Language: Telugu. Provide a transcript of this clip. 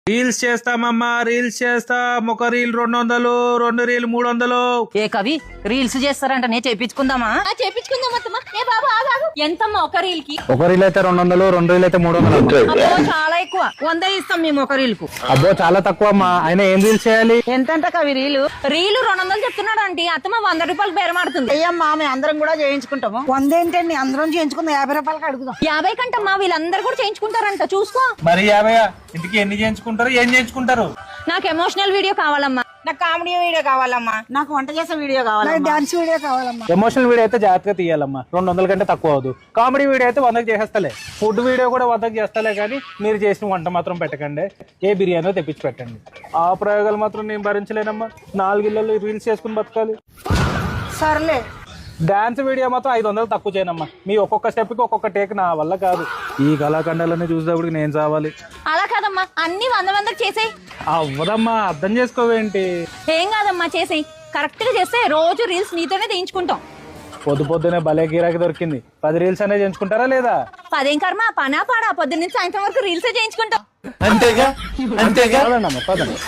రీల్స్ చేస్తామమ్మా, రీల్స్ చేస్తాం. ఒక రీల్ 200, 2 రీల్ 300. ఏ కవి రీల్స్ చేస్తారంట, నేను చేపించుకుందామా? చేపించుకుందాం అత్తమ్మ. ఏ బాబు ఆగాగు. ఎంతమ్మా ఒక రీల్ కి? ఒక రీల్ అయితే 200, 2 రీల్ అయితే 300. అబ్బో చాలా ఎక్కువ, 100 ఇస్తాం మేము ఒక రీల్ కు. అబ్బో చాలా తక్కువ అమ్మా. అయినా ఏం రీల్స్ చేయాలి? ఎంతంట కవి రీలు? రీలు 200 చెప్తున్నాడు అంటే అత్తమ్మ 100 రూపాయలు బేరమాడుతుంది. అయ్యమ్మా మేము అందరం కూడా చేయించుకుంటాము. 100 ఏంటండి, అందరం చేయించుకుందాం. 50 రూపాయలకి అడుగుదాం. 50 కంటమ్మా, వీళ్ళందరూ కూడా చేయించుకుంటారంట. చూసుకో. మరి 50 ఇంటికి ఎన్ని చేయించుకుంటారు, ఏం చేయించుకుంటారు? నాకు ఎమోషనల్ వీడియో కావాలమ్మా. నాకు కామెడీ వీడియో కావాలమ్మా. నాకు వంట చేసే వీడియో కావాలి. డాన్స్ వీడియో కావాలమ్మా. ఎమోషనల్ వీడియో అయితే జాగ్రత్తగా తీయాలమ్మా. 200 కంటే తక్కువ అవదు. కామెడీ వీడియో అయితే 100కి చేసేస్తలే. ఫుడ్ వీడియో కూడా 100కి చేస్తలే, కానీ మీరు చేసిన వంట మాత్రం పెట్టకండి. ఏ బిర్యానో తెప్పించి పెట్టండి. ఆ ప్రయోగాలు మాత్రం నేను భరించలేనమ్మా. 4 ఇళ్ళల్లో రీల్స్ చేసుకుని బతకాలి. సర్లే. డాన్స్ వీడియో మాత్రం 500 తక్కువ చేయనమ్మా. మీ ఒక్కొక్క స్టెప్కి ఒక్కొక్క టేక్ నా వల్ల కాదు. ఈ కళాఖండాలన్నీ చూసేటప్పుడు నేను చావాలి. అలా కాదమ్మా, అన్ని 100 చేసేయి. అవ్వదమ్మా, అర్థం చేసుకోవేంటి? ఏం కాదమ్మా, చేసేయి. కరెక్ట్ గా చేస్తే రోజు రీల్స్ నీతోనే తీయించుకుంటాం. పొద్దునే భలే గిరాకి దొరికింది. 10 రీల్స్ అనేది చేయించుకుంటారా లేదా? 10 కర్మ, పనా పాడా, పొద్దున్న నుంచి సాయంత్రం వరకు రీల్సే చేయించుకుంటాం. అంతేగా. పదండి.